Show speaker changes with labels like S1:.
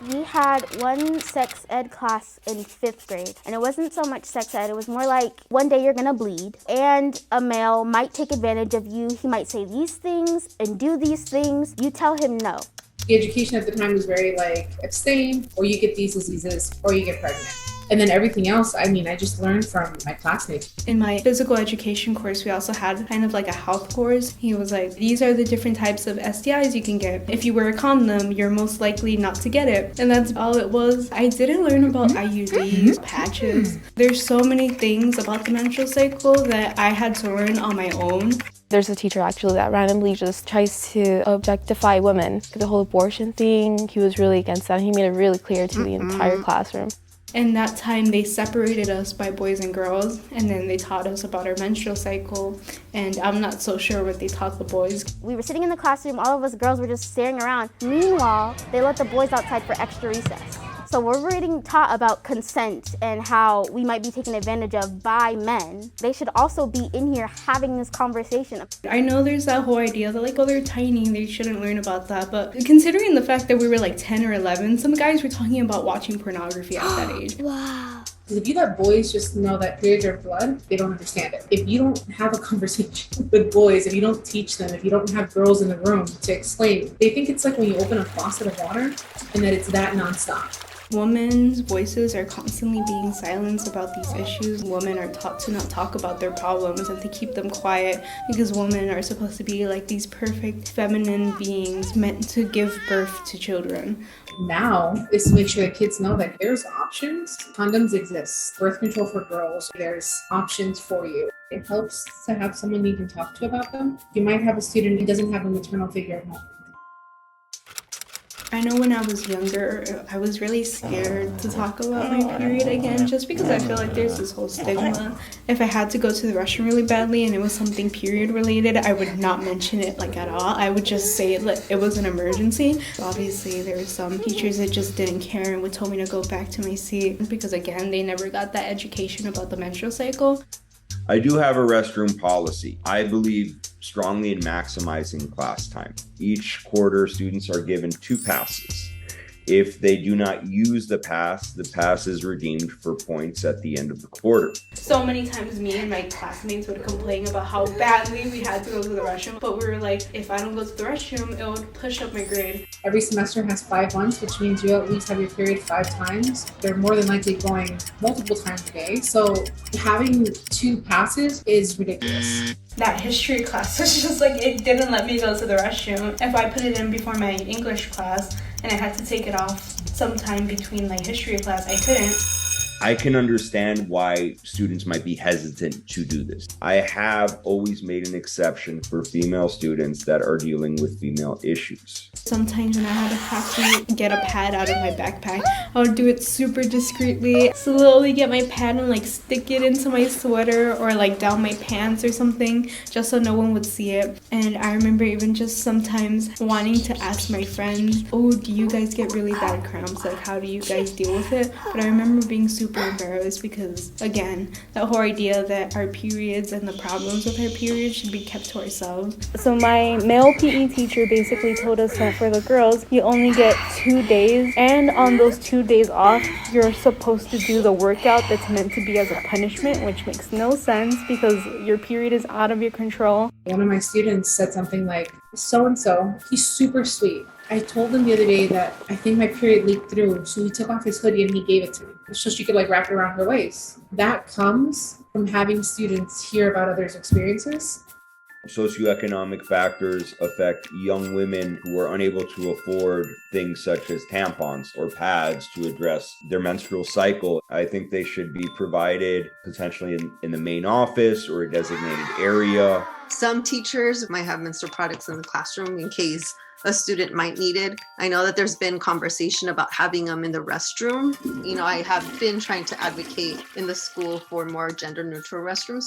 S1: We had one sex ed class in 5th grade, and it wasn't so much sex ed, it was more like one day you're gonna bleed, and a male might take advantage of you. He might say these things and do these things. You tell him no.
S2: The education at the time was very like, abstain, or you get these diseases, or you get pregnant. And then everything else, I just learned from my classmates.
S3: In my physical education course, we also had kind of like a health course. He was like, these are the different types of STIs you can get. If you wear a condom, you're most likely not to get it. And that's all it was. I didn't learn about IUDs, patches. There's so many things about the menstrual cycle that I had to learn on my own.
S4: There's a teacher actually that randomly just tries to objectify women. The whole abortion thing, he was really against that. He made it really clear to the entire classroom.
S3: In that time, they separated us by boys and girls, and then they taught us about our menstrual cycle, and I'm not so sure what they taught the boys.
S1: We were sitting in the classroom, all of us girls were just staring around. Meanwhile, they let the boys outside for extra recess. So we're getting taught about consent and how we might be taken advantage of by men. They should also be in here having this conversation.
S3: I know there's that whole idea that like, oh, they're tiny, they shouldn't learn about that. But considering the fact that we were like 10 or 11, some guys were talking about watching pornography at that age.
S1: Wow.
S2: If you let boys just know that periods are blood, they don't understand it. If you don't have a conversation with boys, if you don't teach them, if you don't have girls in the room to explain, they think it's like when you open a faucet of water and that it's that nonstop.
S3: Women's voices are constantly being silenced about these issues. Women are taught to not talk about their problems and to keep them quiet because women are supposed to be like these perfect feminine beings meant to give birth to children.
S2: Now is to make sure that kids know that there's options. Condoms exist. Birth control for girls. There's options for you. It helps to have someone you can talk to about them. You might have a student who doesn't have a maternal figure at home.
S3: I know when I was younger, I was really scared to talk about my period again, just because I feel like there's this whole stigma. If I had to go to the restroom really badly and it was something period related, I would not mention it like at all. I would just say it was an emergency. Obviously, there were some teachers that just didn't care and would tell me to go back to my seat because again, they never got that education about the menstrual cycle.
S5: I do have a restroom policy. I believe strongly in maximizing class time. Each quarter, students are given 2 passes. If they do not use the pass is redeemed for points at the end of the quarter.
S3: So many times me and my classmates would complain about how badly we had to go to the restroom, but we were like, if I don't go to the restroom, it would push up my grade.
S2: Every semester has 5 months, which means you at least have your period 5 times. They're more than likely going multiple times a day. So having 2 passes is ridiculous.
S3: That history class was just like, it didn't let me go to the restroom. If I put it in before my English class and I had to take it off sometime between my history class, I couldn't.
S5: I can understand why students might be hesitant to do this. I have always made an exception for female students that are dealing with female issues.
S3: Sometimes when I have to get a pad out of my backpack, I would do it super discreetly, slowly get my pad and like stick it into my sweater or like down my pants or something, just so no one would see it. And I remember even just sometimes wanting to ask my friends, oh, do you guys get really bad cramps? Like, how do you guys deal with it? But I remember being super embarrassed because, again, that whole idea that our periods and the problems with our periods should be kept to ourselves.
S4: So my male PE teacher basically told us that for the girls, you only get 2 days, and on those 2 days off, you're supposed to do the workout that's meant to be as a punishment, which makes no sense because your period is out of your control.
S2: One of my students said something like, so-and-so, he's super sweet. I told him the other day that I think my period leaked through, so he took off his hoodie and he gave it to me so she could like wrap it around her waist. That comes from having students hear about others' experiences.
S5: Socioeconomic factors affect young women who are unable to afford things such as tampons or pads to address their menstrual cycle. I think they should be provided potentially in the main office or a designated area.
S6: Some teachers might have menstrual products in the classroom in case a student might need it. I know that there's been conversation about having them in the restroom. I have been trying to advocate in the school for more gender neutral restrooms.